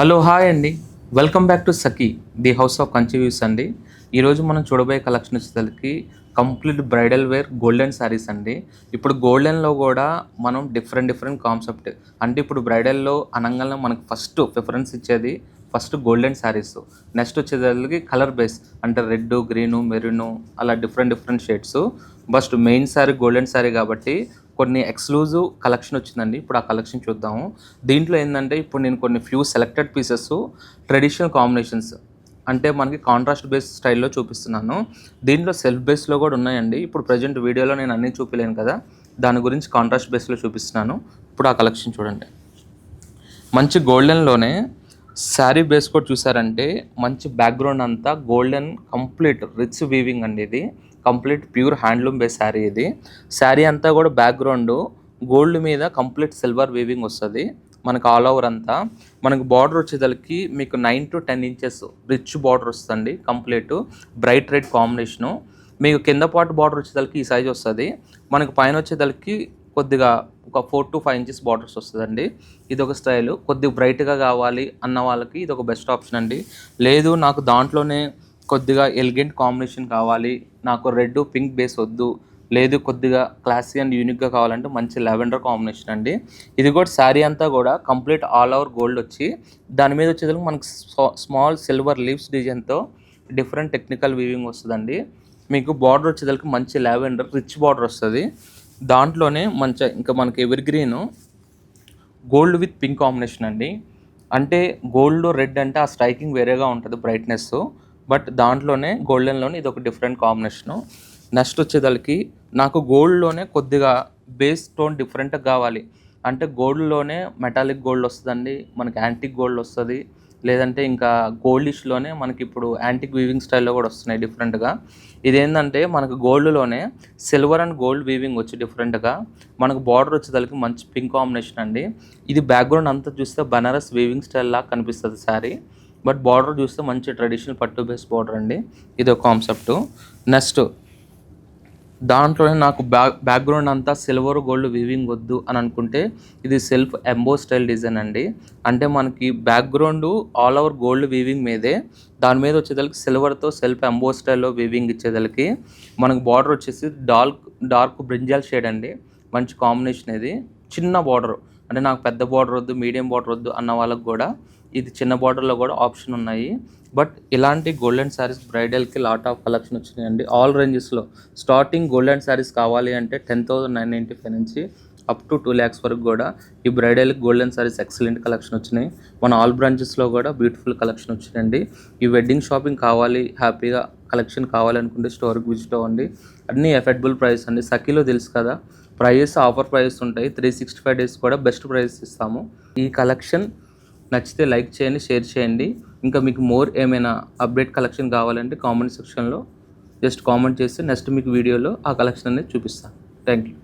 Hello hi అండి. Welcome back to Sakhi the house of Kanchi views అండి. ఈరోజు మనం చూడబోయే కలెక్షన్ వచ్చేసరికి complete bridal wear golden saris అండి. ఇప్పుడు గోల్డెన్లో కూడా మనం డిఫరెంట్ కాన్సెప్ట్ అంటే ఇప్పుడు బ్రైడల్లో అనగానే మనకు ఫస్ట్ ప్రిఫరెన్స్ ఇచ్చేది ఫస్ట్ గోల్డెన్ శారీస్. నెక్స్ట్ వచ్చేసరికి కలర్ బేస్ అంటే రెడ్, గ్రీను, మెరూను అలా different shades. First main sari golden sari కాబట్టి కొన్ని ఎక్స్క్లూజివ్ కలెక్షన్ వచ్చిందండి. ఇప్పుడు ఆ కలెక్షన్ చూద్దాము. దీంట్లో ఏంటంటే ఇప్పుడు నేను కొన్ని few selected pieces traditional combinations అంటే మనకి కాంట్రాస్ట్ బేస్ స్టైల్లో చూపిస్తున్నాను. దీంట్లో సెల్ఫ్ బేస్లో కూడా ఉన్నాయండి. ఇప్పుడు ప్రజెంట్ వీడియోలో నేను అన్నీ చూపించలేను కదా, దాని గురించి కాంట్రాస్ట్ బేస్లో చూపిస్తున్నాను. ఇప్పుడు ఆ కలెక్షన్ చూడండి. మంచి గోల్డెన్లోనే శారీ బేస్ కూడా చూసారంటే మంచి బ్యాక్గ్రౌండ్ అంతా గోల్డెన్ కంప్లీట్ రిచ్ వీవింగ్ అండి. ఇది complete pure handloom base sari. ఇది శారీ అంతా కూడా బ్యాక్గ్రౌండ్ గోల్డ్ మీద కంప్లీట్ సిల్వర్ వీవింగ్ వస్తుంది మనకు ఆల్ ఓవర్ అంతా. మనకు బార్డర్ వచ్చేసరికి మీకు 9 to 10 inches రిచ్ బార్డర్ వస్తుంది. Complete bright red combination. మీకు కింద పాటు బార్డర్ వచ్చేసరికి ఈ సైజ్ వస్తుంది. మనకు పైన వచ్చేసరికి కొద్దిగా ఒక 4 to 5 inches బార్డర్స్ వస్తుందండి. ఇది ఒక స్టైలు. కొద్దిగా బ్రైట్గా కావాలి అన్న వాళ్ళకి ఇది ఒక బెస్ట్ ఆప్షన్ అండి. లేదు నాకు దాంట్లోనే కొద్దిగా ఎలిగెంట్ కాంబినేషన్ కావాలి, నాకు రెడ్ పింక్ బేస్ వద్దు, లేదు కొద్దిగా క్లాసీ అండ్ యూనిక్గా కావాలంటే మంచి లెవెండర్ కాంబినేషన్ అండి. ఇది కూడా శారీ అంతా కూడా కంప్లీట్ ఆల్ ఓవర్ గోల్డ్ వచ్చి దాని మీద వచ్చేసరికి మనకు స్మాల్ సిల్వర్ లీవ్స్ డిజైన్తో డిఫరెంట్ టెక్నికల్ వీవింగ్ వస్తుందండి. మీకు బార్డర్ వచ్చేసరికి మంచి లెవెండర్ రిచ్ బార్డర్ వస్తుంది. దాంట్లోనే మంచి ఇంకా మనకి ever green gold with pink combination అండి. అంటే గోల్డ్ రెడ్ అంటే ఆ స్ట్రైకింగ్ వేరేగా ఉంటుంది బ్రైట్నెస్. బట్ దాంట్లోనే గోల్డెన్లోనే ఇది ఒక డిఫరెంట్ కాంబినేషను. నెక్స్ట్ వచ్చేదానికి నాకు గోల్డ్లోనే కొద్దిగా బేస్ టోన్ డిఫరెంట్గా కావాలి అంటే గోల్డ్లోనే మెటాలిక్ గోల్డ్ వస్తుందండి, మనకి యాంటిక్ గోల్డ్ వస్తుంది, లేదంటే ఇంకా గోల్డిష్లోనే మనకి ఇప్పుడు యాంటిక్ వీవింగ్ స్టైల్లో కూడా వస్తున్నాయి డిఫరెంట్గా. ఇదేంటంటే మనకు గోల్డ్లోనే సిల్వర్ అండ్ గోల్డ్ వీవింగ్ వచ్చి డిఫరెంట్గా మనకు బార్డర్ వచ్చేదానికి మంచి పింక్ కాంబినేషన్ అండి. ఇది బ్యాక్గ్రౌండ్ అంతా చూస్తే బనారస్ వీవింగ్ స్టైల్ లాగా కనిపిస్తుంది శారీ. బట్ బార్డర్ చూస్తే మంచి ట్రెడిషనల్ పట్టు బేస్ బార్డర్ అండి. ఇది ఒక కాన్సెప్ట్. నెక్స్ట్ దాంట్లోనే నాకు బ్యాక్గ్రౌండ్ అంతా సిల్వర్ గోల్డ్ వీవింగ్ వద్దు అని అనుకుంటే ఇది సెల్ఫ్ ఎంబో స్టైల్ డిజైన్ అండి. అంటే మనకి background all over gold weaving మీదే దాని మీద వచ్చేదానికి సిల్వర్తో సెల్ఫ్ ఎంబో స్టైల్లో వీవింగ్ ఇచ్చేదానికి మనకు బార్డర్ వచ్చేసి డార్క్ బ్రింజాల్ షేడ్ అండి. మంచి కాంబినేషన్. ఇది చిన్న బార్డర్ అంటే నాకు పెద్ద బార్డర్ వద్దు, మీడియం బార్డర్ వద్దు అన్న వాళ్ళకి కూడా ఇది చిన్న బార్డర్లో కూడా ఆప్షన్ ఉన్నాయి. బట్ ఇలాంటి గోల్డెన్ శారీస్ బ్రైడల్కి లాట్ ఆఫ్ కలెక్షన్ వచ్చినాయండి. ఆల్ రేంజెస్లో స్టార్టింగ్ గోల్డెన్ శారీస్ కావాలి అంటే 10,995 నుంచి అప్ టు 2 lakhs వరకు కూడా ఈ బ్రైడల్కి గోల్డెన్ శారీస్ ఎక్సలెంట్ కలెక్షన్ వచ్చినాయి. మన ఆల్ బ్రాంచెస్లో కూడా బ్యూటిఫుల్ కలెక్షన్ వచ్చినాయండి. ఈ వెడ్డింగ్ షాపింగ్ కావాలి, హ్యాపీగా కలెక్షన్ కావాలనుకుంటే స్టోర్కి విజిట్ అవ్వండి. అన్నీ ఎఫర్డబుల్ ప్రైస్ అండి. సఖీలో తెలుసు కదా, ప్రైస్ ఆఫర్ ప్రైస్ ఉంటాయి. 365 days కూడా బెస్ట్ ప్రైస్ ఇస్తాము. ఈ కలెక్షన్ నచ్చితే లైక్ చేయండి, షేర్ చేయండి. ఇంకా మీకు మోర్ ఏమైనా అప్డేట్ కలెక్షన్ కావాలంటే కామెంట్ సెక్షన్లో జస్ట్ కామెంట్ చేస్తే నెక్స్ట్ మీకు వీడియోలో ఆ కలెక్షన్ అనేది చూపిస్తాను. Thank you.